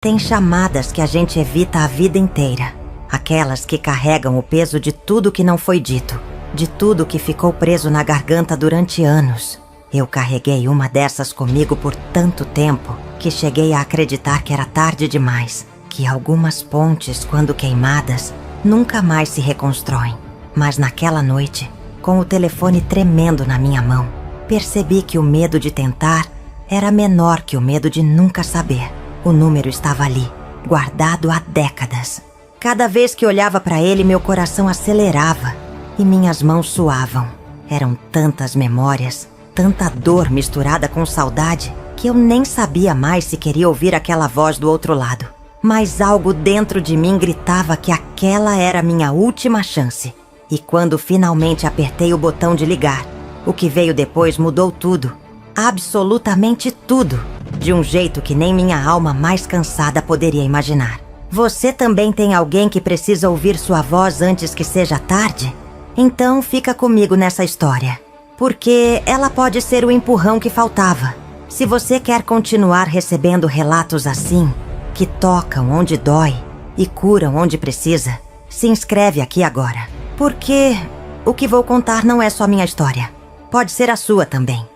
Tem chamadas que a gente evita a vida inteira. Aquelas que carregam o peso de tudo que não foi dito, de tudo que ficou preso na garganta durante anos. Eu carreguei uma dessas comigo por tanto tempo que cheguei a acreditar que era tarde demais, que algumas pontes, quando queimadas, nunca mais se reconstroem. Mas naquela noite, com o telefone tremendo na minha mão, percebi que o medo de tentar era menor que o medo de nunca saber. O número estava ali, guardado há décadas. Cada vez que olhava para ele, meu coração acelerava e minhas mãos suavam. Eram tantas memórias, tanta dor misturada com saudade, que eu nem sabia mais se queria ouvir aquela voz do outro lado. Mas algo dentro de mim gritava que aquela era minha última chance. E quando finalmente apertei o botão de ligar, o que veio depois mudou tudo. Absolutamente tudo. De um jeito que nem minha alma mais cansada poderia imaginar. Você também tem alguém que precisa ouvir sua voz antes que seja tarde? Então fica comigo nessa história. Porque ela pode ser o empurrão que faltava. Se você quer continuar recebendo relatos assim, que tocam onde dói e curam onde precisa, se inscreve aqui agora. Porque o que vou contar não é só minha história. Pode ser a sua também.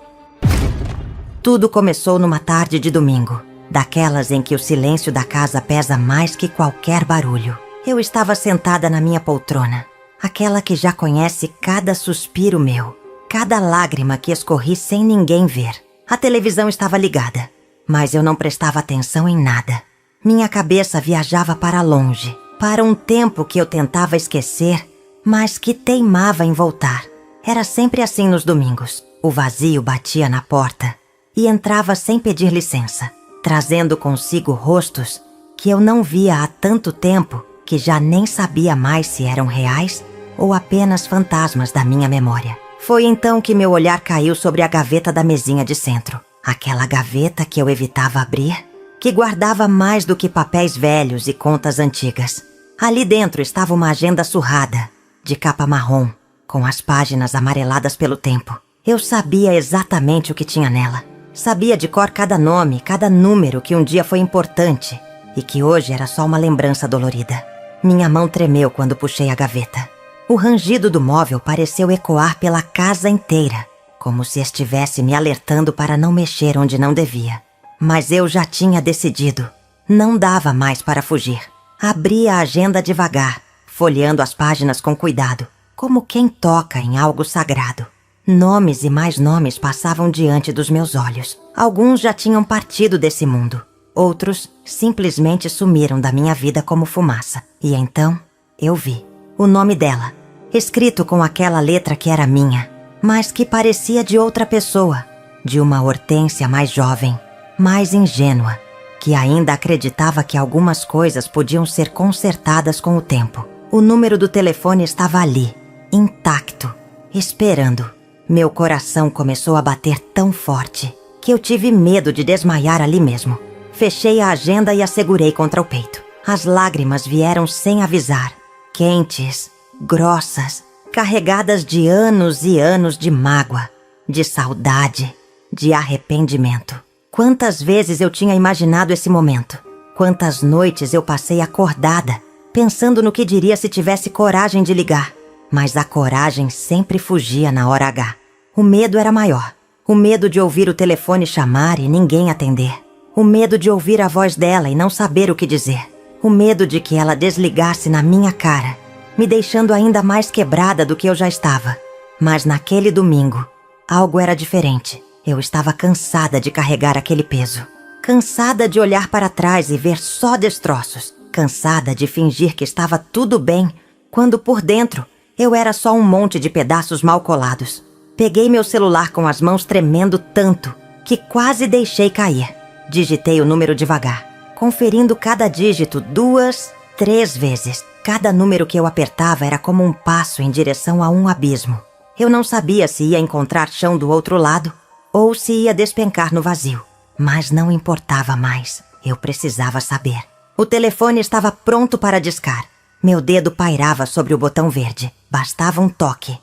Tudo começou numa tarde de domingo, daquelas em que o silêncio da casa pesa mais que qualquer barulho. Eu estava sentada na minha poltrona, aquela que já conhece cada suspiro meu, cada lágrima que escorri sem ninguém ver. A televisão estava ligada, mas eu não prestava atenção em nada. Minha cabeça viajava para longe, para um tempo que eu tentava esquecer, mas que teimava em voltar. Era sempre assim nos domingos. O vazio batia na porta e entrava sem pedir licença, trazendo consigo rostos que eu não via há tanto tempo que já nem sabia mais se eram reais ou apenas fantasmas da minha memória. Foi então que meu olhar caiu sobre a gaveta da mesinha de centro. Aquela gaveta que eu evitava abrir, que guardava mais do que papéis velhos e contas antigas. Ali dentro estava uma agenda surrada, de capa marrom, com as páginas amareladas pelo tempo. Eu sabia exatamente o que tinha nela. Sabia de cor cada nome, cada número que um dia foi importante e que hoje era só uma lembrança dolorida. Minha mão tremeu quando puxei a gaveta. O rangido do móvel pareceu ecoar pela casa inteira, como se estivesse me alertando para não mexer onde não devia. Mas eu já tinha decidido. Não dava mais para fugir. Abri a agenda devagar, folheando as páginas com cuidado, como quem toca em algo sagrado. Nomes e mais nomes passavam diante dos meus olhos. Alguns já tinham partido desse mundo. Outros simplesmente sumiram da minha vida como fumaça. E então, eu vi o nome dela, escrito com aquela letra que era minha, mas que parecia de outra pessoa, de uma Hortência mais jovem, mais ingênua, que ainda acreditava que algumas coisas podiam ser consertadas com o tempo. O número do telefone estava ali, intacto, esperando. Meu coração começou a bater tão forte que eu tive medo de desmaiar ali mesmo. Fechei a agenda e a segurei contra o peito. As lágrimas vieram sem avisar, quentes, grossas, carregadas de anos e anos de mágoa, de saudade, de arrependimento. Quantas vezes eu tinha imaginado esse momento? Quantas noites eu passei acordada, pensando no que diria se tivesse coragem de ligar. Mas a coragem sempre fugia na hora H. O medo era maior. O medo de ouvir o telefone chamar e ninguém atender. O medo de ouvir a voz dela e não saber o que dizer. O medo de que ela desligasse na minha cara, me deixando ainda mais quebrada do que eu já estava. Mas naquele domingo, algo era diferente. Eu estava cansada de carregar aquele peso. Cansada de olhar para trás e ver só destroços. Cansada de fingir que estava tudo bem, quando por dentro eu era só um monte de pedaços mal colados. Peguei meu celular com as mãos tremendo tanto que quase deixei cair. Digitei o número devagar, conferindo cada dígito 2, 3 vezes. Cada número que eu apertava era como um passo em direção a um abismo. Eu não sabia se ia encontrar chão do outro lado ou se ia despencar no vazio. Mas não importava mais. Eu precisava saber. O telefone estava pronto para discar. Meu dedo pairava sobre o botão verde. Bastava um toque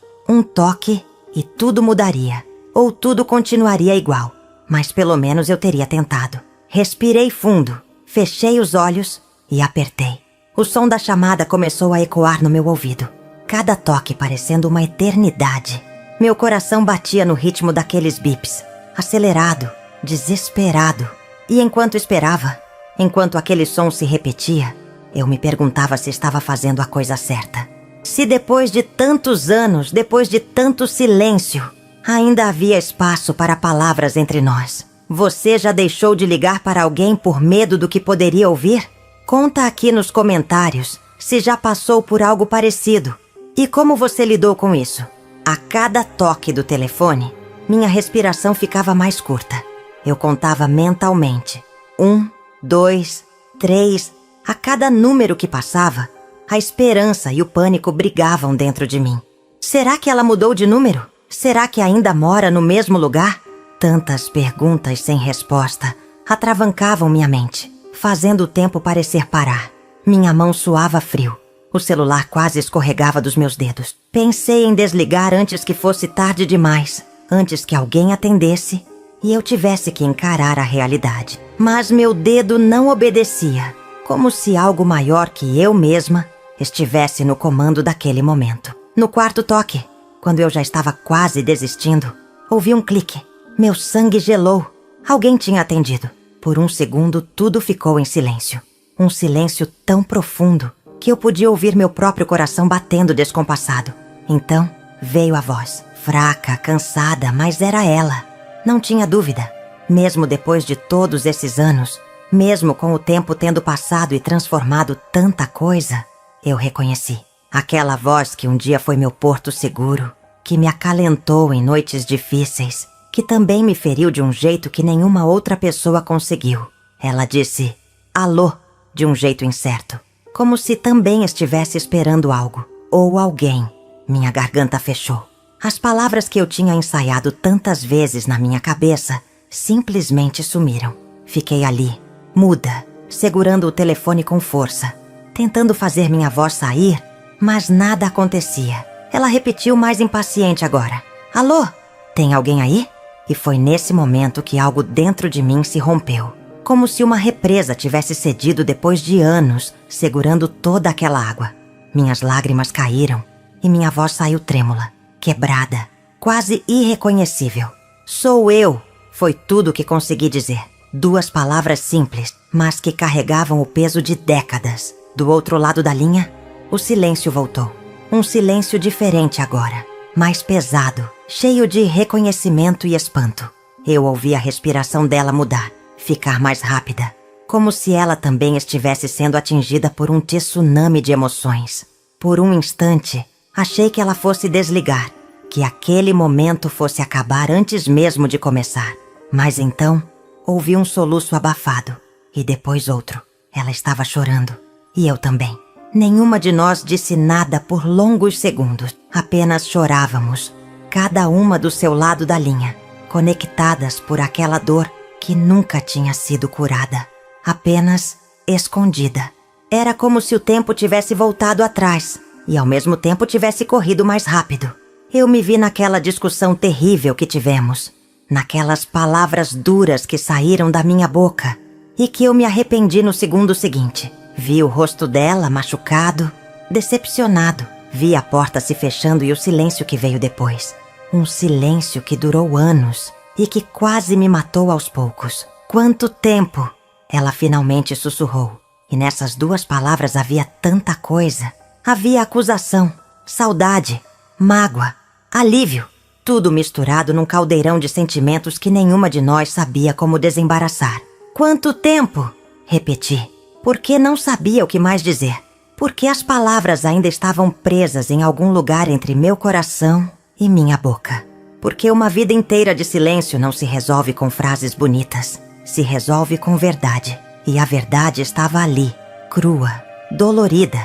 e tudo mudaria. Ou tudo continuaria igual. Mas pelo menos eu teria tentado. Respirei fundo. Fechei os olhos e apertei. O som da chamada começou a ecoar no meu ouvido, cada toque parecendo uma eternidade. Meu coração batia no ritmo daqueles bips, acelerado, desesperado. E enquanto esperava, enquanto aquele som se repetia, eu me perguntava se estava fazendo a coisa certa. Se depois de tantos anos, depois de tanto silêncio, ainda havia espaço para palavras entre nós. Você já deixou de ligar para alguém por medo do que poderia ouvir? Conta aqui nos comentários se já passou por algo parecido e como você lidou com isso. A cada toque do telefone, minha respiração ficava mais curta. Eu contava mentalmente. 1, 2, 3. A cada número que passava, a esperança e o pânico brigavam dentro de mim. Será que ela mudou de número? Será que ainda mora no mesmo lugar? Tantas perguntas sem resposta atravancavam minha mente, fazendo o tempo parecer parar. Minha mão suava frio. O celular quase escorregava dos meus dedos. Pensei em desligar antes que fosse tarde demais, antes que alguém atendesse e eu tivesse que encarar a realidade. Mas meu dedo não obedecia, como se algo maior que eu mesma estivesse no comando daquele momento. No quarto toque, quando eu já estava quase desistindo, ouvi um clique. Meu sangue gelou. Alguém tinha atendido. Por um segundo, tudo ficou em silêncio. Um silêncio tão profundo que eu podia ouvir meu próprio coração batendo descompassado. Então, veio a voz. Fraca, cansada, mas era ela. Não tinha dúvida. Mesmo depois de todos esses anos, mesmo com o tempo tendo passado e transformado tanta coisa, eu reconheci. Aquela voz que um dia foi meu porto seguro, que me acalentou em noites difíceis, que também me feriu de um jeito que nenhuma outra pessoa conseguiu. Ela disse alô de um jeito incerto, como se também estivesse esperando algo, ou alguém. Minha garganta fechou. As palavras que eu tinha ensaiado tantas vezes na minha cabeça simplesmente sumiram. Fiquei ali, muda, segurando o telefone com força, tentando fazer minha voz sair, mas nada acontecia. Ela repetiu mais impaciente agora. Alô? Tem alguém aí? E foi nesse momento que algo dentro de mim se rompeu. Como se uma represa tivesse cedido depois de anos, segurando toda aquela água. Minhas lágrimas caíram e minha voz saiu trêmula, quebrada, quase irreconhecível. Sou eu, foi tudo o que consegui dizer. 2 palavras simples, mas que carregavam o peso de décadas. Do outro lado da linha, o silêncio voltou. Um silêncio diferente agora, mais pesado, cheio de reconhecimento e espanto. Eu ouvi a respiração dela mudar, ficar mais rápida, como se ela também estivesse sendo atingida por um tsunami de emoções. Por um instante, achei que ela fosse desligar, que aquele momento fosse acabar antes mesmo de começar. Mas então, ouvi um soluço abafado, e depois outro. Ela estava chorando, e eu também. Nenhuma de nós disse nada por longos segundos. Apenas chorávamos, cada uma do seu lado da linha, conectadas por aquela dor que nunca tinha sido curada. Apenas escondida. Era como se o tempo tivesse voltado atrás e ao mesmo tempo tivesse corrido mais rápido. Eu me vi naquela discussão terrível que tivemos, naquelas palavras duras que saíram da minha boca e que eu me arrependi no segundo seguinte. Vi o rosto dela machucado, decepcionado. Vi a porta se fechando e o silêncio que veio depois. Um silêncio que durou anos e que quase me matou aos poucos. Quanto tempo! Ela finalmente sussurrou. E nessas 2 palavras havia tanta coisa. Havia acusação, saudade, mágoa, alívio. Tudo misturado num caldeirão de sentimentos que nenhuma de nós sabia como desembaraçar. Quanto tempo! Repeti. Porque não sabia o que mais dizer. Porque as palavras ainda estavam presas em algum lugar entre meu coração e minha boca. Porque uma vida inteira de silêncio não se resolve com frases bonitas. Se resolve com verdade. E a verdade estava ali, crua, dolorida,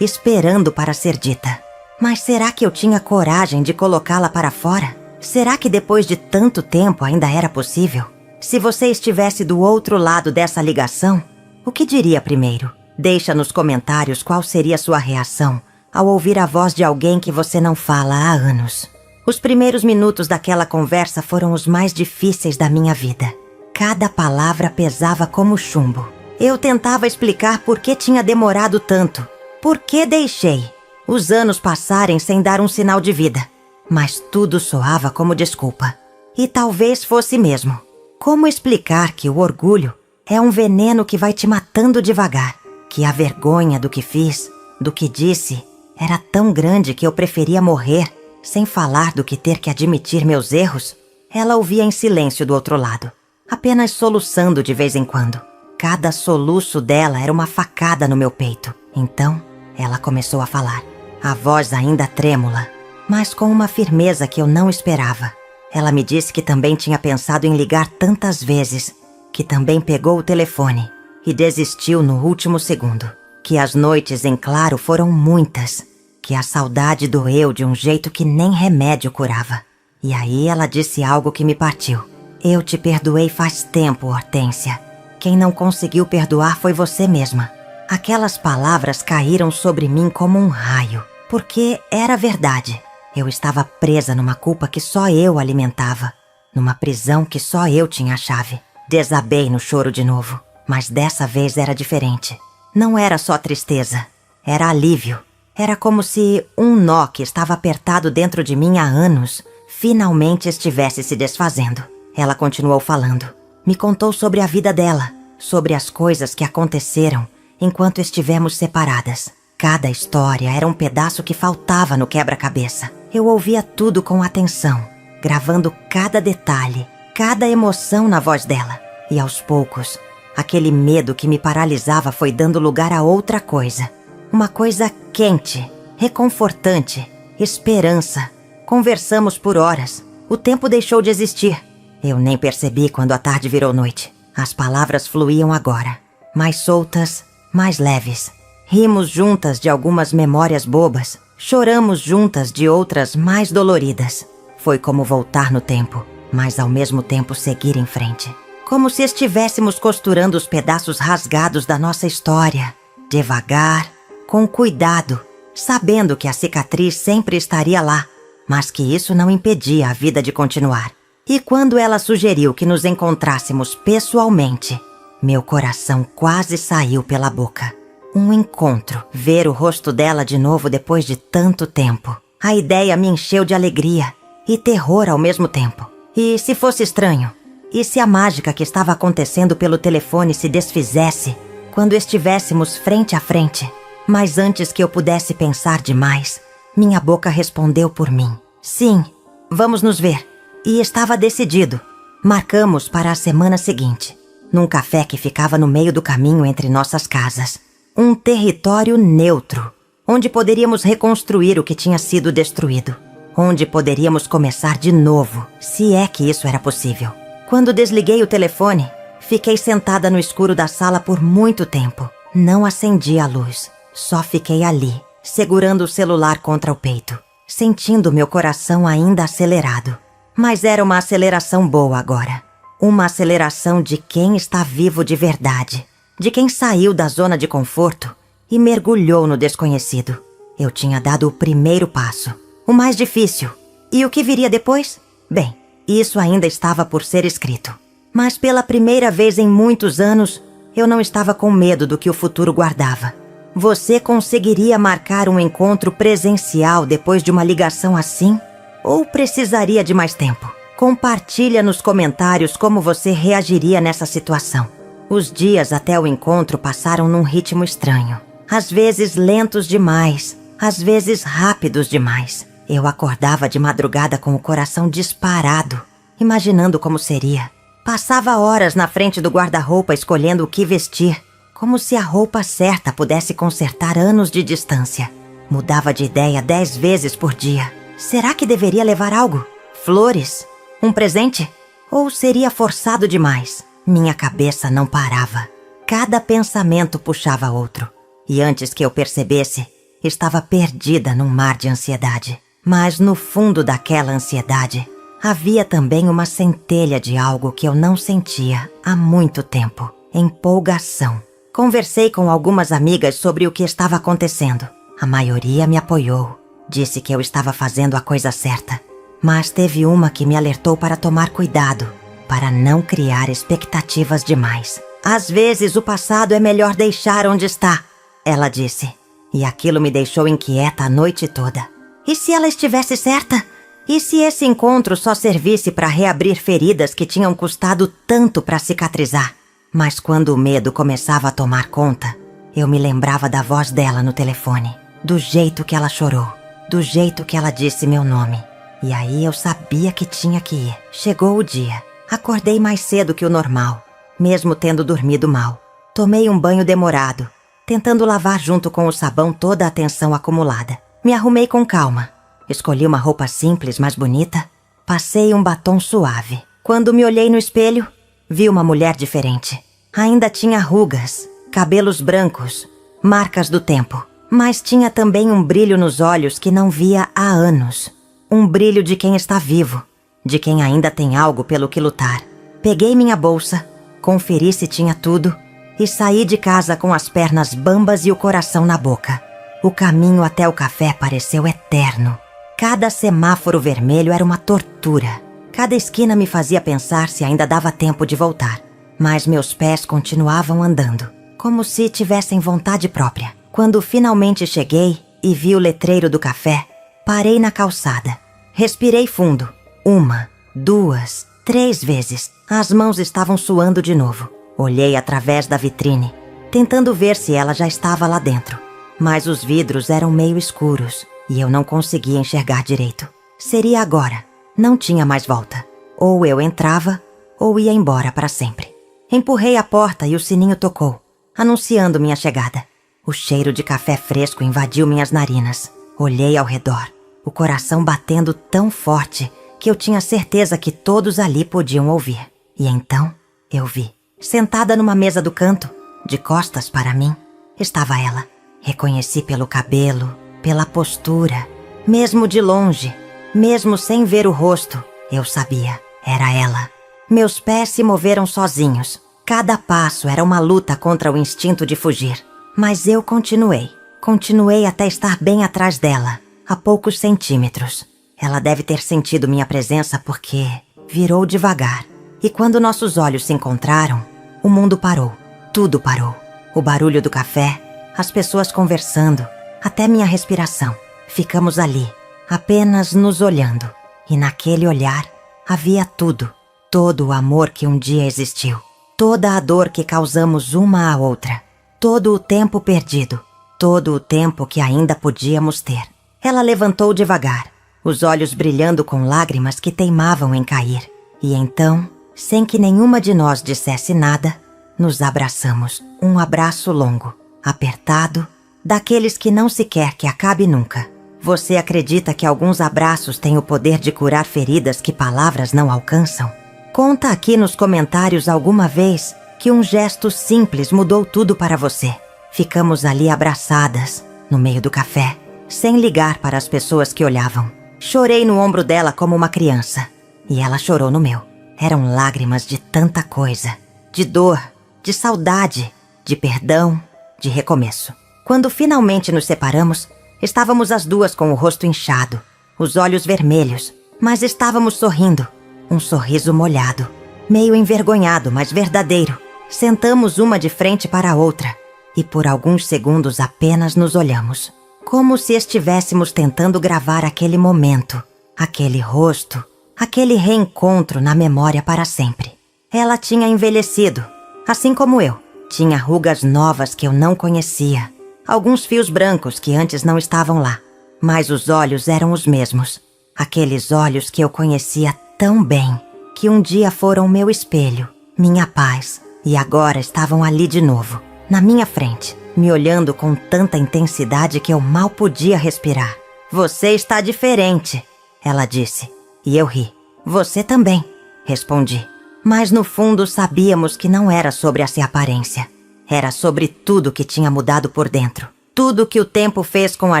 esperando para ser dita. Mas será que eu tinha coragem de colocá-la para fora? Será que depois de tanto tempo ainda era possível? Se você estivesse do outro lado dessa ligação, o que diria primeiro? Deixa nos comentários qual seria sua reação ao ouvir a voz de alguém que você não fala há anos. Os primeiros minutos daquela conversa foram os mais difíceis da minha vida. Cada palavra pesava como chumbo. Eu tentava explicar por que tinha demorado tanto, por que deixei os anos passarem sem dar um sinal de vida. Mas tudo soava como desculpa. E talvez fosse mesmo. Como explicar que o orgulho é um veneno que vai te matando devagar? Que a vergonha do que fiz, do que disse, era tão grande que eu preferia morrer, sem falar do que ter que admitir meus erros? Ela ouvia em silêncio do outro lado, apenas soluçando de vez em quando. Cada soluço dela era uma facada no meu peito. Então, ela começou a falar, a voz ainda trêmula, mas com uma firmeza que eu não esperava. Ela me disse que também tinha pensado em ligar tantas vezes, que também pegou o telefone e desistiu no último segundo, que as noites em claro foram muitas, que a saudade doeu de um jeito que nem remédio curava. E aí ela disse algo que me partiu. Eu te perdoei faz tempo, Hortência. Quem não conseguiu perdoar foi você mesma. Aquelas palavras caíram sobre mim como um raio, porque era verdade. Eu estava presa numa culpa que só eu alimentava, numa prisão que só eu tinha a chave. Desabei no choro de novo, mas dessa vez era diferente. Não era só tristeza, era alívio. Era como se um nó que estava apertado dentro de mim há anos finalmente estivesse se desfazendo. Ela continuou falando. Me contou sobre a vida dela, sobre as coisas que aconteceram enquanto estivemos separadas. Cada história era um pedaço que faltava no quebra-cabeça. Eu ouvia tudo com atenção, gravando cada detalhe, cada emoção na voz dela. E aos poucos, aquele medo que me paralisava foi dando lugar a outra coisa. Uma coisa quente, reconfortante, esperança. Conversamos por horas. O tempo deixou de existir. Eu nem percebi quando a tarde virou noite. As palavras fluíam agora, mais soltas, mais leves. Rimos juntas de algumas memórias bobas. Choramos juntas de outras mais doloridas. Foi como voltar no tempo, mas ao mesmo tempo seguir em frente. Como se estivéssemos costurando os pedaços rasgados da nossa história. Devagar, com cuidado, sabendo que a cicatriz sempre estaria lá, mas que isso não impedia a vida de continuar. E quando ela sugeriu que nos encontrássemos pessoalmente, meu coração quase saiu pela boca. Um encontro, ver o rosto dela de novo depois de tanto tempo. A ideia me encheu de alegria e terror ao mesmo tempo. E se fosse estranho? E se a mágica que estava acontecendo pelo telefone se desfizesse quando estivéssemos frente a frente? Mas antes que eu pudesse pensar demais, minha boca respondeu por mim. Sim, vamos nos ver. E estava decidido. Marcamos para a semana seguinte, num café que ficava no meio do caminho entre nossas casas. Um território neutro, onde poderíamos reconstruir o que tinha sido destruído. Onde poderíamos começar de novo, se é que isso era possível. Quando desliguei o telefone, fiquei sentada no escuro da sala por muito tempo. Não acendi a luz. Só fiquei ali, segurando o celular contra o peito, sentindo meu coração ainda acelerado. Mas era uma aceleração boa agora. Uma aceleração de quem está vivo de verdade. De quem saiu da zona de conforto e mergulhou no desconhecido. Eu tinha dado o primeiro passo, o mais difícil. E o que viria depois? Bem, isso ainda estava por ser escrito. Mas pela primeira vez em muitos anos, eu não estava com medo do que o futuro guardava. Você conseguiria marcar um encontro presencial depois de uma ligação assim? Ou precisaria de mais tempo? Compartilha nos comentários como você reagiria nessa situação. Os dias até o encontro passaram num ritmo estranho. Às vezes lentos demais, às vezes rápidos demais. Eu acordava de madrugada com o coração disparado, imaginando como seria. Passava horas na frente do guarda-roupa escolhendo o que vestir, como se a roupa certa pudesse consertar anos de distância. Mudava de ideia 10 vezes por dia. Será que deveria levar algo? Flores? Um presente? Ou seria forçado demais? Minha cabeça não parava. Cada pensamento puxava outro. E antes que eu percebesse, estava perdida num mar de ansiedade. Mas no fundo daquela ansiedade, havia também uma centelha de algo que eu não sentia há muito tempo. Empolgação. Conversei com algumas amigas sobre o que estava acontecendo. A maioria me apoiou. Disse que eu estava fazendo a coisa certa. Mas teve uma que me alertou para tomar cuidado, para não criar expectativas demais. Às vezes o passado é melhor deixar onde está, ela disse. E aquilo me deixou inquieta a noite toda. E se ela estivesse certa? E se esse encontro só servisse para reabrir feridas que tinham custado tanto para cicatrizar? Mas quando o medo começava a tomar conta, eu me lembrava da voz dela no telefone, do jeito que ela chorou, do jeito que ela disse meu nome. E aí eu sabia que tinha que ir. Chegou o dia. Acordei mais cedo que o normal, mesmo tendo dormido mal. Tomei um banho demorado, tentando lavar junto com o sabão toda a tensão acumulada. Me arrumei com calma. Escolhi uma roupa simples, mas bonita. Passei um batom suave. Quando me olhei no espelho, vi uma mulher diferente. Ainda tinha rugas, cabelos brancos, marcas do tempo. Mas tinha também um brilho nos olhos que não via há anos. Um brilho de quem está vivo, de quem ainda tem algo pelo que lutar. Peguei minha bolsa, conferi se tinha tudo e saí de casa com as pernas bambas e o coração na boca. O caminho até o café pareceu eterno. Cada semáforo vermelho era uma tortura. Cada esquina me fazia pensar se ainda dava tempo de voltar. Mas meus pés continuavam andando, como se tivessem vontade própria. Quando finalmente cheguei e vi o letreiro do café, parei na calçada. Respirei fundo. 1, 2, 3 vezes. As mãos estavam suando de novo. Olhei através da vitrine, tentando ver se ela já estava lá dentro. Mas os vidros eram meio escuros e eu não conseguia enxergar direito. Seria agora. Não tinha mais volta. Ou eu entrava, ou ia embora para sempre. Empurrei a porta e o sininho tocou, anunciando minha chegada. O cheiro de café fresco invadiu minhas narinas. Olhei ao redor, o coração batendo tão forte que eu tinha certeza que todos ali podiam ouvir. E então, eu vi. Sentada numa mesa do canto, de costas para mim, estava ela. Reconheci pelo cabelo, pela postura, mesmo de longe, mesmo sem ver o rosto, eu sabia, era ela. Meus pés se moveram sozinhos. Cada passo era uma luta contra o instinto de fugir. Mas eu continuei até estar bem atrás dela, a poucos centímetros. Ela deve ter sentido minha presença porque virou devagar. E quando nossos olhos se encontraram, o mundo parou. Tudo parou. O barulho do café, as pessoas conversando, até minha respiração. Ficamos ali, apenas nos olhando. E naquele olhar havia tudo. Todo o amor que um dia existiu. Toda a dor que causamos uma à outra. Todo o tempo perdido. Todo o tempo que ainda podíamos ter. Ela levantou devagar, os olhos brilhando com lágrimas que teimavam em cair. E então, sem que nenhuma de nós dissesse nada, nos abraçamos. Um abraço longo, apertado, daqueles que não se quer que acabe nunca. Você acredita que alguns abraços têm o poder de curar feridas que palavras não alcançam? Conta aqui nos comentários alguma vez que um gesto simples mudou tudo para você. Ficamos ali abraçadas, no meio do café, sem ligar para as pessoas que olhavam. Chorei no ombro dela como uma criança, e ela chorou no meu. Eram lágrimas de tanta coisa, de dor, de saudade, de perdão, de recomeço. Quando finalmente nos separamos, estávamos as duas com o rosto inchado, os olhos vermelhos, mas estávamos sorrindo, um sorriso molhado, meio envergonhado, mas verdadeiro. Sentamos uma de frente para a outra e por alguns segundos apenas nos olhamos, como se estivéssemos tentando gravar aquele momento, aquele rosto, aquele reencontro na memória para sempre. Ela tinha envelhecido, assim como eu. Tinha rugas novas que eu não conhecia, alguns fios brancos que antes não estavam lá, mas os olhos eram os mesmos. Aqueles olhos que eu conhecia tão bem, que um dia foram meu espelho, minha paz. E agora estavam ali de novo, na minha frente, me olhando com tanta intensidade que eu mal podia respirar. Você está diferente, ela disse, e eu ri. Você também, respondi. Mas no fundo sabíamos que não era sobre essa aparência. Era sobre tudo que tinha mudado por dentro. Tudo que o tempo fez com a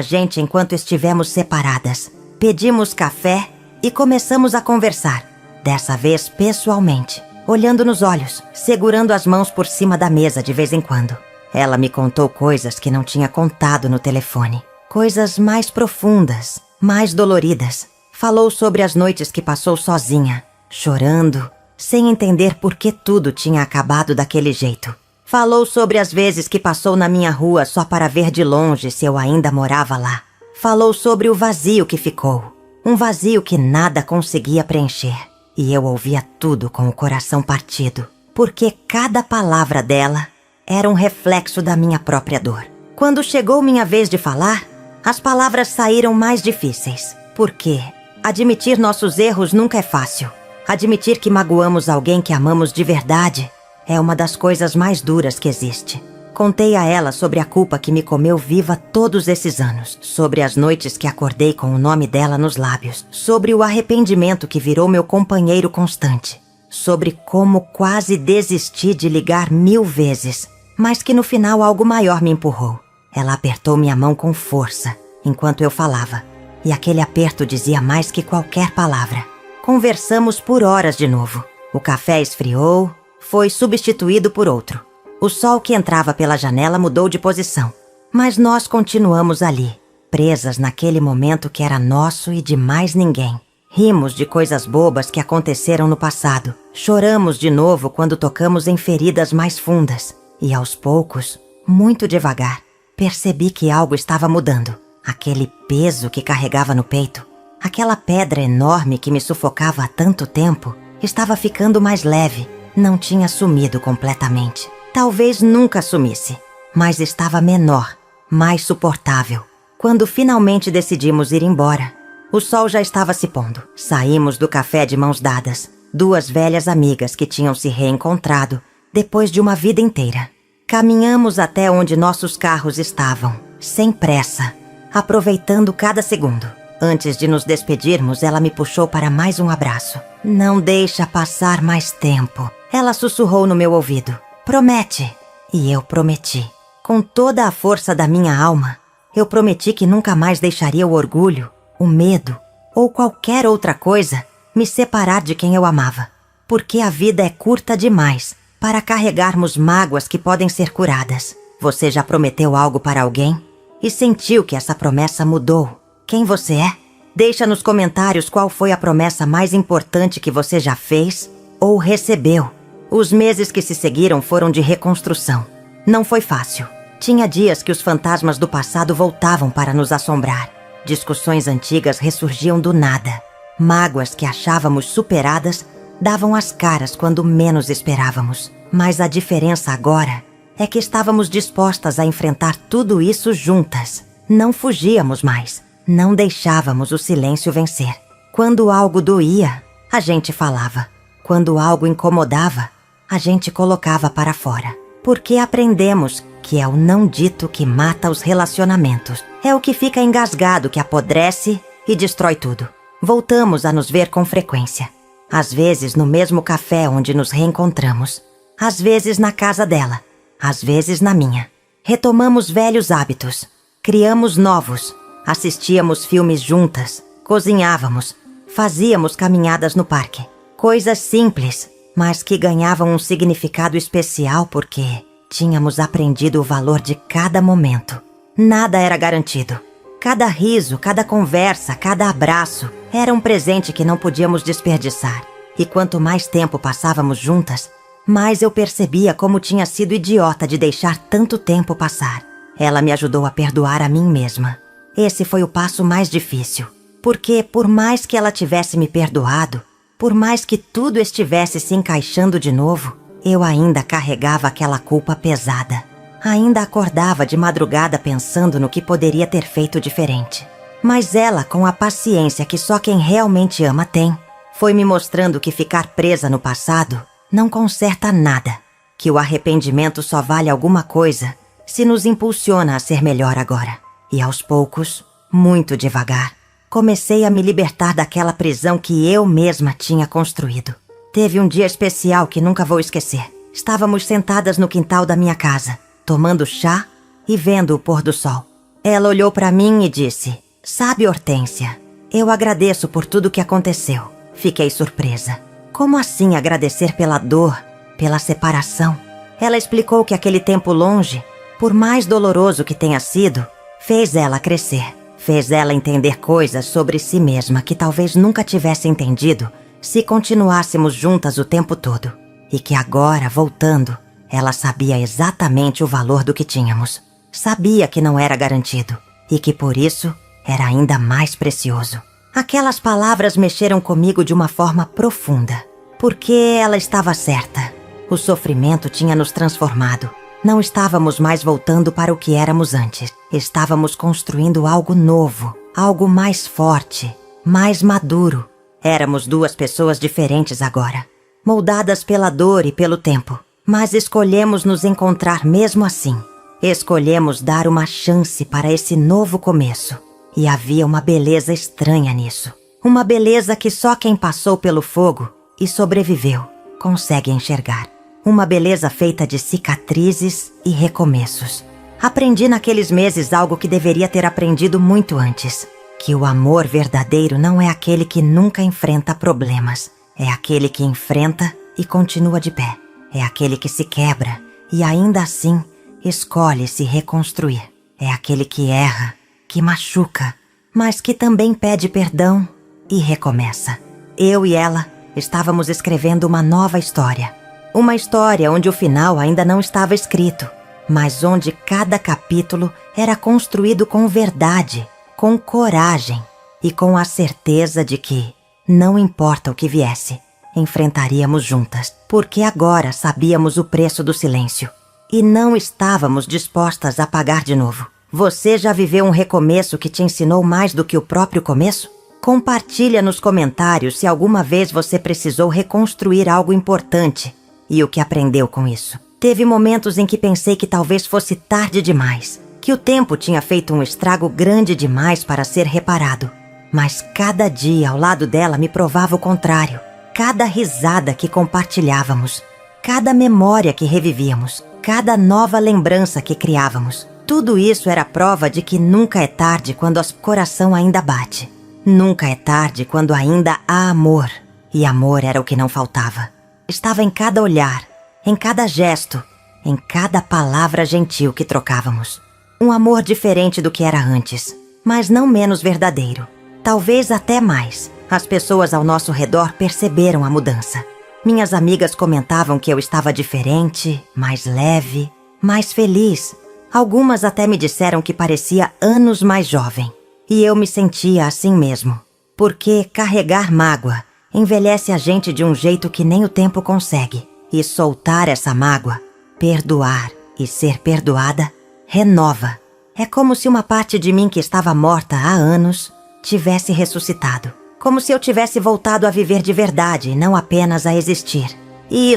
gente enquanto estivemos separadas. Pedimos café e começamos a conversar, dessa vez pessoalmente. Olhando nos olhos, segurando as mãos por cima da mesa de vez em quando. Ela me contou coisas que não tinha contado no telefone. Coisas mais profundas, mais doloridas. Falou sobre as noites que passou sozinha, chorando, sem entender por que tudo tinha acabado daquele jeito. Falou sobre as vezes que passou na minha rua só para ver de longe se eu ainda morava lá. Falou sobre o vazio que ficou, um vazio que nada conseguia preencher. E eu ouvia tudo com o coração partido, porque cada palavra dela era um reflexo da minha própria dor. Quando chegou minha vez de falar, as palavras saíram mais difíceis, porque admitir nossos erros nunca é fácil. Admitir que magoamos alguém que amamos de verdade é uma das coisas mais duras que existe. Contei a ela sobre a culpa que me comeu viva todos esses anos, sobre as noites que acordei com o nome dela nos lábios, sobre o arrependimento que virou meu companheiro constante, sobre como quase desisti de ligar 1000 vezes, mas que no final algo maior me empurrou. Ela apertou minha mão com força, enquanto eu falava, e aquele aperto dizia mais que qualquer palavra. Conversamos por horas de novo. O café esfriou, foi substituído por outro. O sol que entrava pela janela mudou de posição, mas nós continuamos ali, presas naquele momento que era nosso e de mais ninguém. Rimos de coisas bobas que aconteceram no passado, choramos de novo quando tocamos em feridas mais fundas, e aos poucos, muito devagar, percebi que algo estava mudando. Aquele peso que carregava no peito, aquela pedra enorme que me sufocava há tanto tempo, estava ficando mais leve. Não tinha sumido completamente. Talvez nunca sumisse, mas estava menor, mais suportável. Quando finalmente decidimos ir embora, o sol já estava se pondo. Saímos do café de mãos dadas, duas velhas amigas que tinham se reencontrado depois de uma vida inteira. Caminhamos até onde nossos carros estavam, sem pressa, aproveitando cada segundo. Antes de nos despedirmos, ela me puxou para mais um abraço. Não deixa passar mais tempo. Ela sussurrou no meu ouvido. Promete. E eu prometi. Com toda a força da minha alma, eu prometi que nunca mais deixaria o orgulho, o medo ou qualquer outra coisa me separar de quem eu amava. Porque a vida é curta demais para carregarmos mágoas que podem ser curadas. Você já prometeu algo para alguém e sentiu que essa promessa mudou quem você é? Deixa nos comentários qual foi a promessa mais importante que você já fez ou recebeu. Os meses que se seguiram foram de reconstrução. Não foi fácil. Tinha dias que os fantasmas do passado voltavam para nos assombrar. Discussões antigas ressurgiam do nada. Mágoas que achávamos superadas davam as caras quando menos esperávamos. Mas a diferença agora é que estávamos dispostas a enfrentar tudo isso juntas. Não fugíamos mais. Não deixávamos o silêncio vencer. Quando algo doía, a gente falava. Quando algo incomodava, a gente colocava para fora. Porque aprendemos que é o não dito que mata os relacionamentos. É o que fica engasgado que apodrece e destrói tudo. Voltamos a nos ver com frequência. Às vezes no mesmo café onde nos reencontramos. Às vezes na casa dela. Às vezes na minha. Retomamos velhos hábitos. Criamos novos. Assistíamos filmes juntas, cozinhávamos, fazíamos caminhadas no parque. Coisas simples, mas que ganhavam um significado especial porque tínhamos aprendido o valor de cada momento. Nada era garantido. Cada riso, cada conversa, cada abraço era um presente que não podíamos desperdiçar. E quanto mais tempo passávamos juntas, mais eu percebia como tinha sido idiota de deixar tanto tempo passar. Ela me ajudou a perdoar a mim mesma. Esse foi o passo mais difícil, porque por mais que ela tivesse me perdoado, por mais que tudo estivesse se encaixando de novo, eu ainda carregava aquela culpa pesada. Ainda acordava de madrugada pensando no que poderia ter feito diferente. Mas ela, com a paciência que só quem realmente ama tem, foi me mostrando que ficar presa no passado não conserta nada, que o arrependimento só vale alguma coisa se nos impulsiona a ser melhor agora. E aos poucos, muito devagar, comecei a me libertar daquela prisão que eu mesma tinha construído. Teve um dia especial que nunca vou esquecer. Estávamos sentadas no quintal da minha casa, tomando chá e vendo o pôr do sol. Ela olhou para mim e disse: "Sabe, Hortência, eu agradeço por tudo que aconteceu." Fiquei surpresa. Como assim agradecer pela dor, pela separação? Ela explicou que aquele tempo longe, por mais doloroso que tenha sido, fez ela crescer, fez ela entender coisas sobre si mesma que talvez nunca tivesse entendido se continuássemos juntas o tempo todo. E que agora, voltando, ela sabia exatamente o valor do que tínhamos. Sabia que não era garantido e que por isso era ainda mais precioso. Aquelas palavras mexeram comigo de uma forma profunda, porque ela estava certa. O sofrimento tinha nos transformado. Não estávamos mais voltando para o que éramos antes. Estávamos construindo algo novo, algo mais forte, mais maduro. Éramos duas pessoas diferentes agora, moldadas pela dor e pelo tempo. Mas escolhemos nos encontrar mesmo assim. Escolhemos dar uma chance para esse novo começo. E havia uma beleza estranha nisso. Uma beleza que só quem passou pelo fogo e sobreviveu consegue enxergar. Uma beleza feita de cicatrizes e recomeços. Aprendi naqueles meses algo que deveria ter aprendido muito antes. Que o amor verdadeiro não é aquele que nunca enfrenta problemas. É aquele que enfrenta e continua de pé. É aquele que se quebra e ainda assim escolhe se reconstruir. É aquele que erra, que machuca, mas que também pede perdão e recomeça. Eu e ela estávamos escrevendo uma nova história. Uma história onde o final ainda não estava escrito, mas onde cada capítulo era construído com verdade, com coragem e com a certeza de que, não importa o que viesse, enfrentaríamos juntas, porque agora sabíamos o preço do silêncio e não estávamos dispostas a pagar de novo. Você já viveu um recomeço que te ensinou mais do que o próprio começo? Compartilha nos comentários se alguma vez você precisou reconstruir algo importante e o que aprendeu com isso. Teve momentos em que pensei que talvez fosse tarde demais, que o tempo tinha feito um estrago grande demais para ser reparado. Mas cada dia ao lado dela me provava o contrário. Cada risada que compartilhávamos, cada memória que revivíamos, cada nova lembrança que criávamos. Tudo isso era prova de que nunca é tarde quando o coração ainda bate. Nunca é tarde quando ainda há amor. E amor era o que não faltava. Estava em cada olhar, em cada gesto, em cada palavra gentil que trocávamos. Um amor diferente do que era antes, mas não menos verdadeiro. Talvez até mais. As pessoas ao nosso redor perceberam a mudança. Minhas amigas comentavam que eu estava diferente, mais leve, mais feliz. Algumas até me disseram que parecia anos mais jovem. E eu me sentia assim mesmo. Porque carregar mágoa envelhece a gente de um jeito que nem o tempo consegue. E soltar essa mágoa, perdoar e ser perdoada, renova. É como se uma parte de mim que estava morta há anos tivesse ressuscitado. Como se eu tivesse voltado a viver de verdade e não apenas a existir. E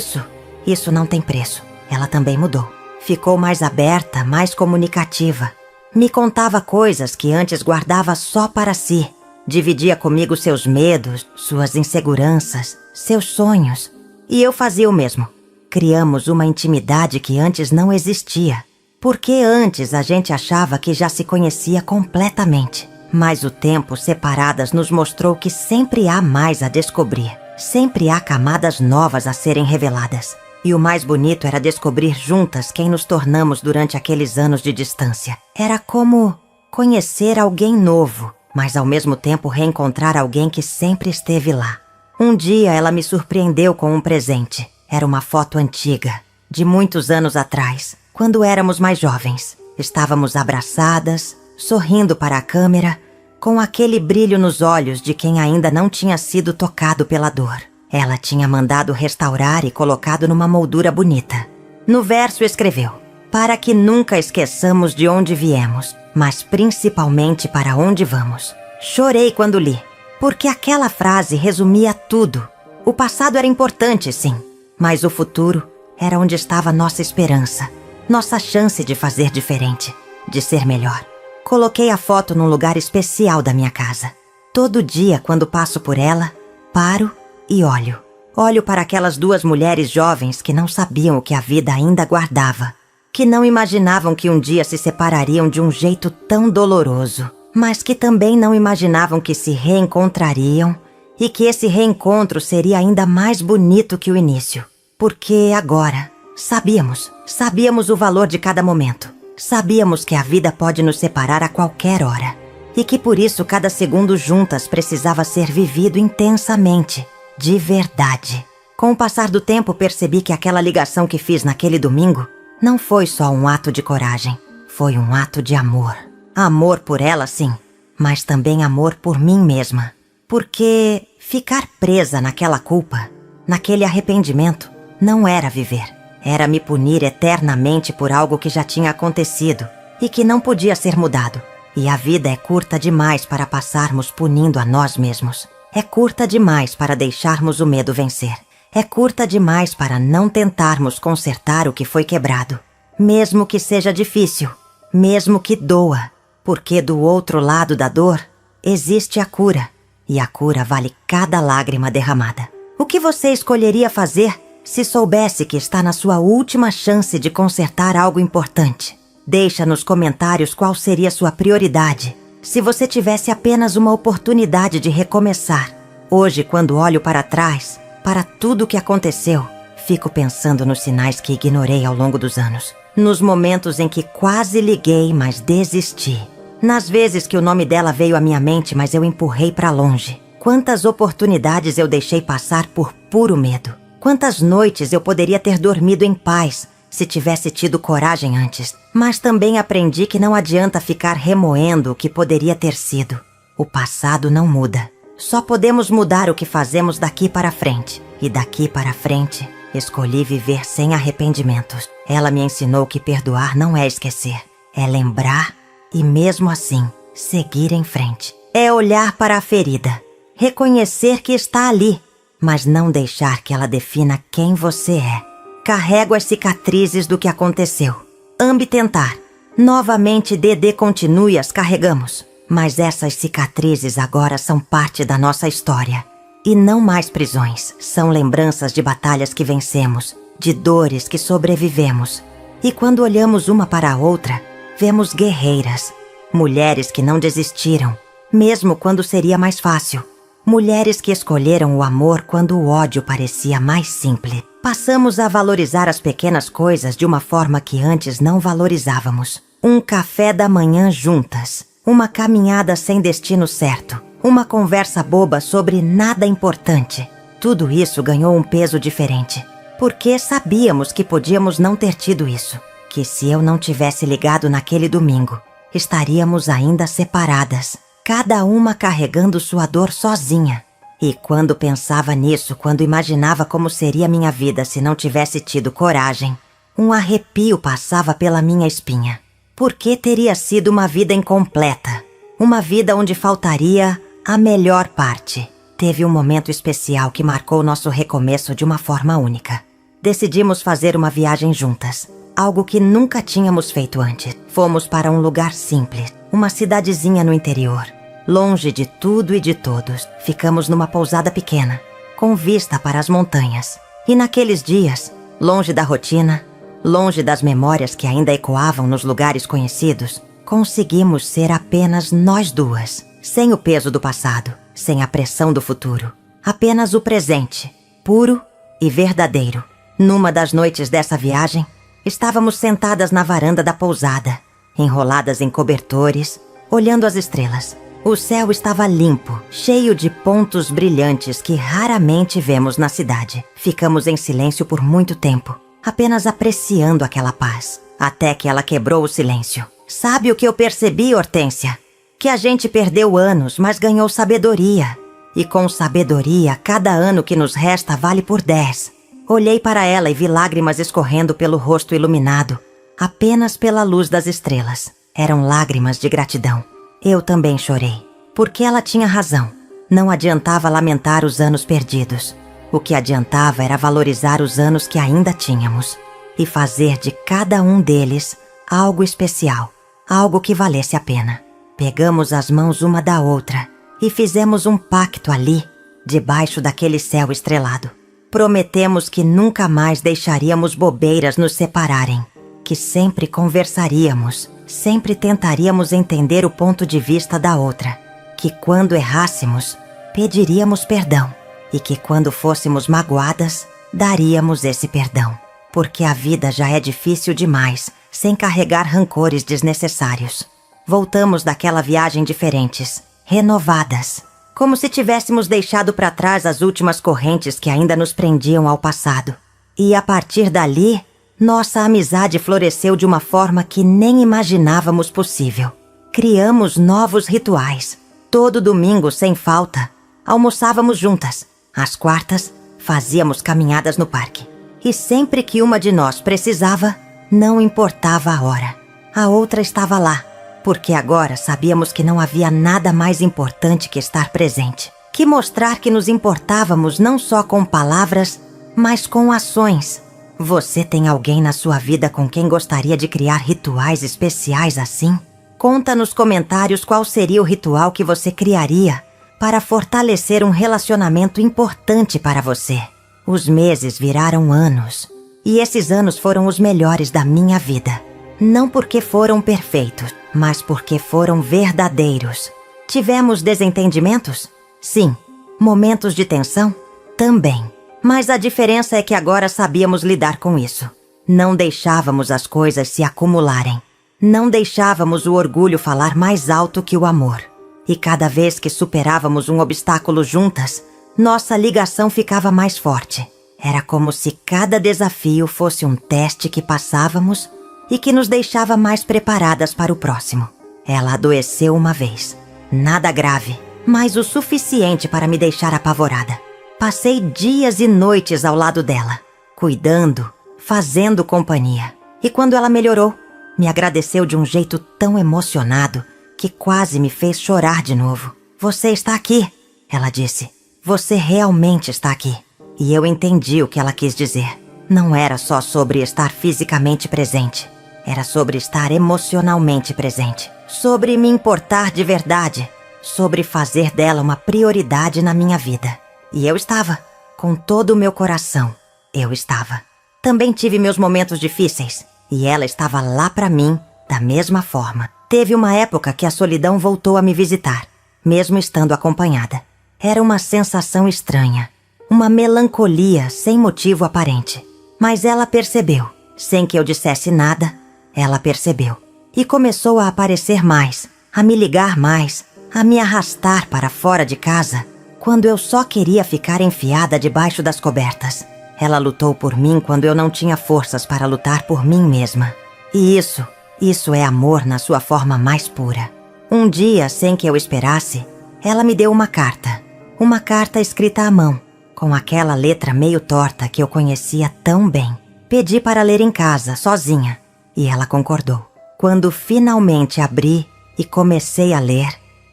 isso não tem preço. Ela também mudou. Ficou mais aberta, mais comunicativa. Me contava coisas que antes guardava só para si. Dividia comigo seus medos, suas inseguranças, seus sonhos. E eu fazia o mesmo. Criamos uma intimidade que antes não existia. Porque antes a gente achava que já se conhecia completamente. Mas o tempo separadas nos mostrou que sempre há mais a descobrir. Sempre há camadas novas a serem reveladas. E o mais bonito era descobrir juntas quem nos tornamos durante aqueles anos de distância. Era como conhecer alguém novo, mas ao mesmo tempo reencontrar alguém que sempre esteve lá. Um dia ela me surpreendeu com um presente. Era uma foto antiga, de muitos anos atrás, quando éramos mais jovens. Estávamos abraçadas, sorrindo para a câmera, com aquele brilho nos olhos de quem ainda não tinha sido tocado pela dor. Ela tinha mandado restaurar e colocado numa moldura bonita. No verso escreveu: para que nunca esqueçamos de onde viemos, mas principalmente para onde vamos. Chorei quando li, porque aquela frase resumia tudo. O passado era importante, sim, mas o futuro era onde estava nossa esperança, nossa chance de fazer diferente, de ser melhor. Coloquei a foto num lugar especial da minha casa. Todo dia, quando passo por ela, paro e olho. Olho para aquelas duas mulheres jovens que não sabiam o que a vida ainda guardava, que não imaginavam que um dia se separariam de um jeito tão doloroso, mas que também não imaginavam que se reencontrariam e que esse reencontro seria ainda mais bonito que o início. Porque agora sabíamos o valor de cada momento. Sabíamos que a vida pode nos separar a qualquer hora e que por isso cada segundo juntas precisava ser vivido intensamente. de verdade. Com o passar do tempo, percebi que aquela ligação que fiz naquele domingo não foi só um ato de coragem, foi um ato de amor. Amor por ela, sim, mas também amor por mim mesma. Porque ficar presa naquela culpa, naquele arrependimento, não era viver. Era me punir eternamente por algo que já tinha acontecido e que não podia ser mudado. E a vida é curta demais para passarmos punindo a nós mesmos. É curta demais para deixarmos o medo vencer. É curta demais para não tentarmos consertar o que foi quebrado. Mesmo que seja difícil, mesmo que doa, porque do outro lado da dor existe a cura. E a cura vale cada lágrima derramada. O que você escolheria fazer se soubesse que está na sua última chance de consertar algo importante? Deixa nos comentários qual seria sua prioridade se você tivesse apenas uma oportunidade de recomeçar. Hoje, quando olho para trás, para tudo o que aconteceu, fico pensando nos sinais que ignorei ao longo dos anos. Nos momentos em que quase liguei, mas desisti. Nas vezes que o nome dela veio à minha mente, mas eu empurrei para longe. Quantas oportunidades eu deixei passar por puro medo. Quantas noites eu poderia ter dormido em paz se tivesse tido coragem antes. Mas também aprendi que não adianta ficar remoendo o que poderia ter sido. O passado não muda. Só podemos mudar o que fazemos daqui para frente. E daqui para frente, escolhi viver sem arrependimentos. Ela me ensinou que perdoar não é esquecer. É lembrar e, mesmo assim, seguir em frente. É olhar para a ferida. Reconhecer que está ali, mas não deixar que ela defina quem você é. Carrego as cicatrizes do que aconteceu. Ame tentar. Novamente, Dedê continua e as carregamos. Mas essas cicatrizes agora são parte da nossa história. E não mais prisões. São lembranças de batalhas que vencemos, de dores que sobrevivemos. E quando olhamos uma para a outra, vemos guerreiras. Mulheres que não desistiram, mesmo quando seria mais fácil. Mulheres que escolheram o amor quando o ódio parecia mais simples. Passamos a valorizar as pequenas coisas de uma forma que antes não valorizávamos. Um café da manhã juntas. Uma caminhada sem destino certo. Uma conversa boba sobre nada importante. Tudo isso ganhou um peso diferente. Porque sabíamos que podíamos não ter tido isso. Que se eu não tivesse ligado naquele domingo, estaríamos ainda separadas. Cada uma carregando sua dor sozinha. E quando pensava nisso, quando imaginava como seria minha vida se não tivesse tido coragem, um arrepio passava pela minha espinha. Porque teria sido uma vida incompleta. Uma vida onde faltaria a melhor parte. Teve um momento especial que marcou nosso recomeço de uma forma única. Decidimos fazer uma viagem juntas. Algo que nunca tínhamos feito antes. Fomos para um lugar simples. Uma cidadezinha no interior. Longe de tudo e de todos. Ficamos numa pousada pequena, com vista para as montanhas. E naqueles dias, longe da rotina, longe das memórias que ainda ecoavam nos lugares conhecidos, conseguimos ser apenas nós duas. Sem o peso do passado, sem a pressão do futuro. Apenas o presente, puro e verdadeiro. Numa das noites dessa viagem, estávamos sentadas na varanda da pousada, enroladas em cobertores, olhando as estrelas. O céu estava limpo, cheio de pontos brilhantes que raramente vemos na cidade. Ficamos em silêncio por muito tempo, apenas apreciando aquela paz, até que ela quebrou o silêncio. Sabe o que eu percebi, Hortência? Que a gente perdeu anos, mas ganhou sabedoria. E com sabedoria, cada ano que nos resta vale por 10. Olhei para ela e vi lágrimas escorrendo pelo rosto iluminado, apenas pela luz das estrelas. Eram lágrimas de gratidão. Eu também chorei, porque ela tinha razão. Não adiantava lamentar os anos perdidos. O que adiantava era valorizar os anos que ainda tínhamos e fazer de cada um deles algo especial, algo que valesse a pena. Pegamos as mãos uma da outra e fizemos um pacto ali, debaixo daquele céu estrelado. Prometemos que nunca mais deixaríamos bobeiras nos separarem, que sempre conversaríamos, sempre tentaríamos entender o ponto de vista da outra, que quando errássemos, pediríamos perdão e que quando fôssemos magoadas, daríamos esse perdão. Porque a vida já é difícil demais, sem carregar rancores desnecessários. Voltamos daquela viagem diferentes, renovadas. como se tivéssemos deixado para trás as últimas correntes que ainda nos prendiam ao passado. E a partir dali, nossa amizade floresceu de uma forma que nem imaginávamos possível. Criamos novos rituais. Todo domingo, sem falta, almoçávamos juntas. Às quartas, fazíamos caminhadas no parque. E sempre que uma de nós precisava, não importava a hora. A outra estava lá, porque agora sabíamos que não havia nada mais importante que estar presente. Que mostrar que nos importávamos não só com palavras, mas com ações. Você tem alguém na sua vida com quem gostaria de criar rituais especiais assim? Conta nos comentários qual seria o ritual que você criaria para fortalecer um relacionamento importante para você. Os meses viraram anos, e esses anos foram os melhores da minha vida. Não porque foram perfeitos, mas porque foram verdadeiros. Tivemos desentendimentos? Sim. Momentos de tensão? Também. Mas a diferença é que agora sabíamos lidar com isso. Não deixávamos as coisas se acumularem. Não deixávamos o orgulho falar mais alto que o amor. E cada vez que superávamos um obstáculo juntas, nossa ligação ficava mais forte. Era como se cada desafio fosse um teste que passávamos e que nos deixava mais preparadas para o próximo. Ela adoeceu uma vez. Nada grave, mas o suficiente para me deixar apavorada. Passei dias e noites ao lado dela, cuidando, fazendo companhia. E quando ela melhorou, me agradeceu de um jeito tão emocionado que quase me fez chorar de novo. Você está aqui, ela disse. Você realmente está aqui. E eu entendi o que ela quis dizer. Não era só sobre estar fisicamente presente. Era sobre estar emocionalmente presente. Sobre me importar de verdade. Sobre fazer dela uma prioridade na minha vida. E eu estava, com todo o meu coração, eu estava. Também tive meus momentos difíceis, e ela estava lá pra mim, da mesma forma. Teve uma época que a solidão voltou a me visitar, mesmo estando acompanhada. Era uma sensação estranha, uma melancolia sem motivo aparente. Mas ela percebeu, sem que eu dissesse nada, ela percebeu. E começou a aparecer mais, a me ligar mais, a me arrastar para fora de casa, quando eu só queria ficar enfiada debaixo das cobertas. Ela lutou por mim quando eu não tinha forças para lutar por mim mesma. E isso é amor na sua forma mais pura. Um dia, sem que eu esperasse, ela me deu uma carta. Uma carta escrita à mão, com aquela letra meio torta que eu conhecia tão bem. Pedi para ler em casa, sozinha, e ela concordou. Quando finalmente abri e comecei a ler,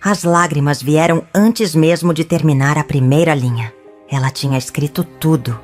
as lágrimas vieram antes mesmo de terminar a primeira linha. Ela tinha escrito tudo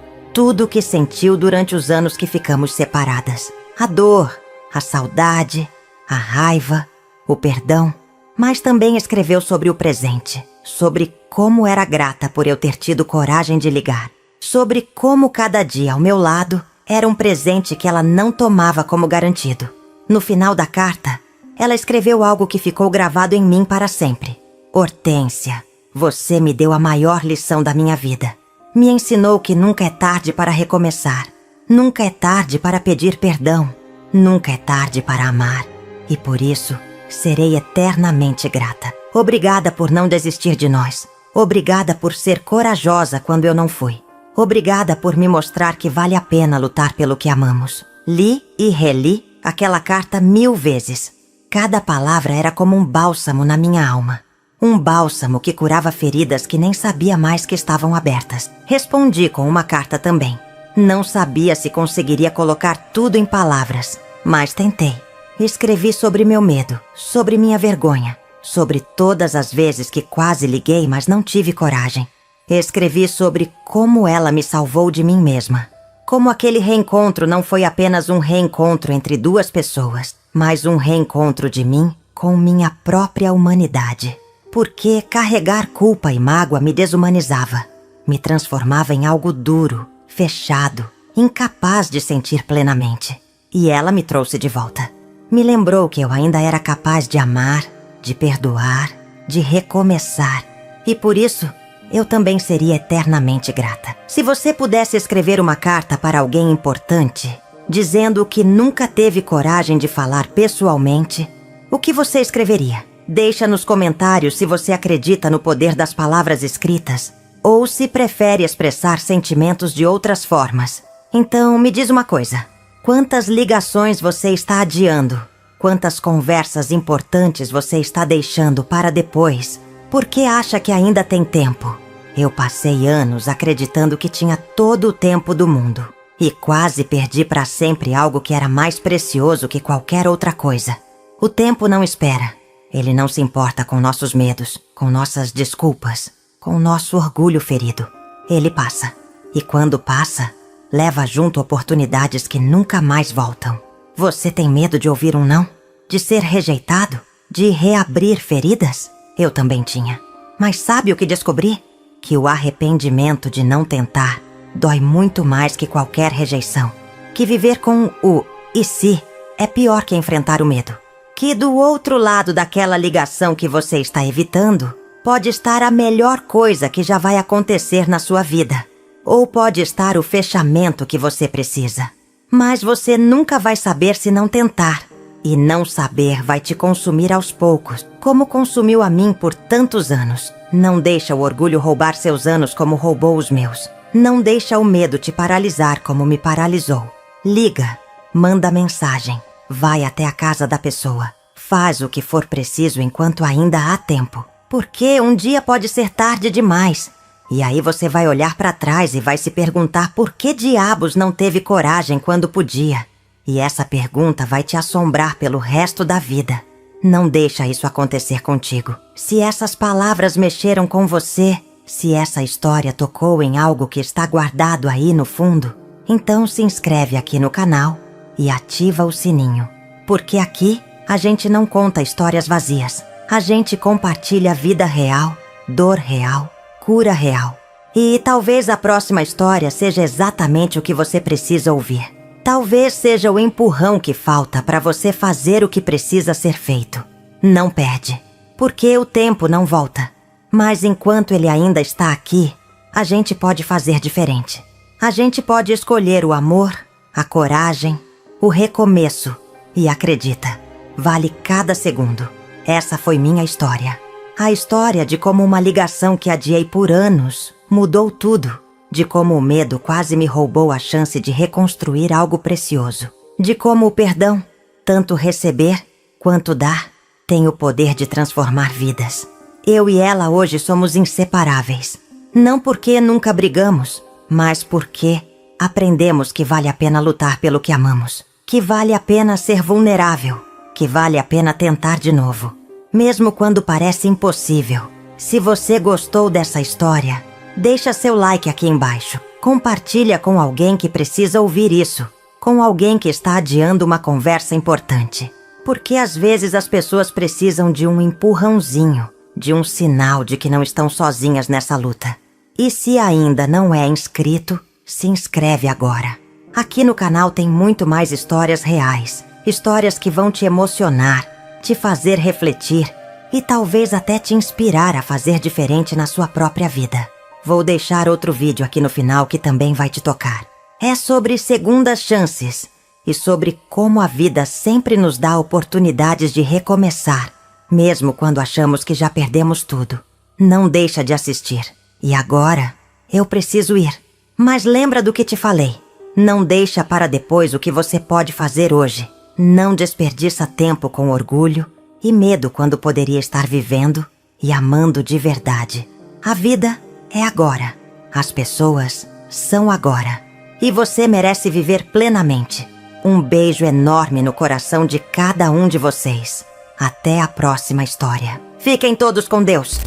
o que sentiu durante os anos que ficamos separadas. A dor, a saudade, a raiva, o perdão. Mas também escreveu sobre o presente, sobre como era grata por eu ter tido coragem de ligar, sobre como cada dia ao meu lado era um presente que ela não tomava como garantido. No final da carta, ela escreveu algo que ficou gravado em mim para sempre. Hortência, você me deu a maior lição da minha vida. Me ensinou que nunca é tarde para recomeçar. Nunca é tarde para pedir perdão. Nunca é tarde para amar. E por isso, serei eternamente grata. Obrigada por não desistir de nós. Obrigada por ser corajosa quando eu não fui. Obrigada por me mostrar que vale a pena lutar pelo que amamos. Li e reli aquela carta 1000 vezes. Cada palavra era como um bálsamo na minha alma. Um bálsamo que curava feridas que nem sabia mais que estavam abertas. Respondi com uma carta também. Não sabia se conseguiria colocar tudo em palavras, mas tentei. Escrevi sobre meu medo, sobre minha vergonha, sobre todas as vezes que quase liguei, mas não tive coragem. Escrevi sobre como ela me salvou de mim mesma. Como aquele reencontro não foi apenas um reencontro entre duas pessoas, mas um reencontro de mim com minha própria humanidade. Porque carregar culpa e mágoa me desumanizava, me transformava em algo duro, fechado, incapaz de sentir plenamente. E ela me trouxe de volta. Me lembrou que eu ainda era capaz de amar, de perdoar, de recomeçar. E por isso, eu também seria eternamente grata. Se você pudesse escrever uma carta para alguém importante, dizendo que nunca teve coragem de falar pessoalmente, o que você escreveria? Deixa nos comentários se você acredita no poder das palavras escritas ou se prefere expressar sentimentos de outras formas. Então, me diz uma coisa. Quantas ligações você está adiando? Quantas conversas importantes você está deixando para depois? Por que acha que ainda tem tempo? Eu passei anos acreditando que tinha todo o tempo do mundo. E quase perdi para sempre algo que era mais precioso que qualquer outra coisa. O tempo não espera. Ele não se importa com nossos medos, com nossas desculpas, com nosso orgulho ferido. Ele passa. E quando passa, leva junto oportunidades que nunca mais voltam. Você tem medo de ouvir um não? De ser rejeitado? De reabrir feridas? Eu também tinha. Mas sabe o que descobri? Que o arrependimento de não tentar dói muito mais que qualquer rejeição. Que viver com o "e se" é pior que enfrentar o medo. Que do outro lado daquela ligação que você está evitando, pode estar a melhor coisa que já vai acontecer na sua vida. Ou pode estar o fechamento que você precisa. Mas você nunca vai saber se não tentar. E não saber vai te consumir aos poucos, como consumiu a mim por tantos anos. Não deixa o orgulho roubar seus anos como roubou os meus. Não deixa o medo te paralisar como me paralisou. Liga, manda mensagem, vai até a casa da pessoa. Faz o que for preciso enquanto ainda há tempo. Porque um dia pode ser tarde demais. E aí você vai olhar para trás e vai se perguntar por que diabos não teve coragem quando podia. E essa pergunta vai te assombrar pelo resto da vida. Não deixa isso acontecer contigo. Se essas palavras mexeram com você, se essa história tocou em algo que está guardado aí no fundo, então se inscreve aqui no canal e ativa o sininho. Porque aqui a gente não conta histórias vazias. A gente compartilha vida real, dor real, cura real. E talvez a próxima história seja exatamente o que você precisa ouvir. Talvez seja o empurrão que falta para você fazer o que precisa ser feito. Não perde, porque o tempo não volta. Mas enquanto ele ainda está aqui, a gente pode fazer diferente. A gente pode escolher o amor, a coragem, o recomeço. E acredita, vale cada segundo. Essa foi minha história. A história de como uma ligação que adiei por anos mudou tudo. De como o medo quase me roubou a chance de reconstruir algo precioso. De como o perdão, tanto receber quanto dar, tem o poder de transformar vidas. Eu e ela hoje somos inseparáveis. Não porque nunca brigamos, mas porque aprendemos que vale a pena lutar pelo que amamos. Que vale a pena ser vulnerável. Que vale a pena tentar de novo. Mesmo quando parece impossível. Se você gostou dessa história, deixa seu like aqui embaixo. Compartilha com alguém que precisa ouvir isso. Com alguém que está adiando uma conversa importante. Porque às vezes as pessoas precisam de um empurrãozinho, de um sinal de que não estão sozinhas nessa luta. E se ainda não é inscrito, se inscreve agora. Aqui no canal tem muito mais histórias reais. Histórias que vão te emocionar, te fazer refletir e talvez até te inspirar a fazer diferente na sua própria vida. Vou deixar outro vídeo aqui no final que também vai te tocar. É sobre segundas chances e sobre como a vida sempre nos dá oportunidades de recomeçar, mesmo quando achamos que já perdemos tudo. Não deixa de assistir. E agora, eu preciso ir. Mas lembra do que te falei. Não deixa para depois o que você pode fazer hoje. Não desperdiça tempo com orgulho e medo quando poderia estar vivendo e amando de verdade. A vida é agora. As pessoas são agora. E você merece viver plenamente. Um beijo enorme no coração de cada um de vocês. Até a próxima história. Fiquem todos com Deus.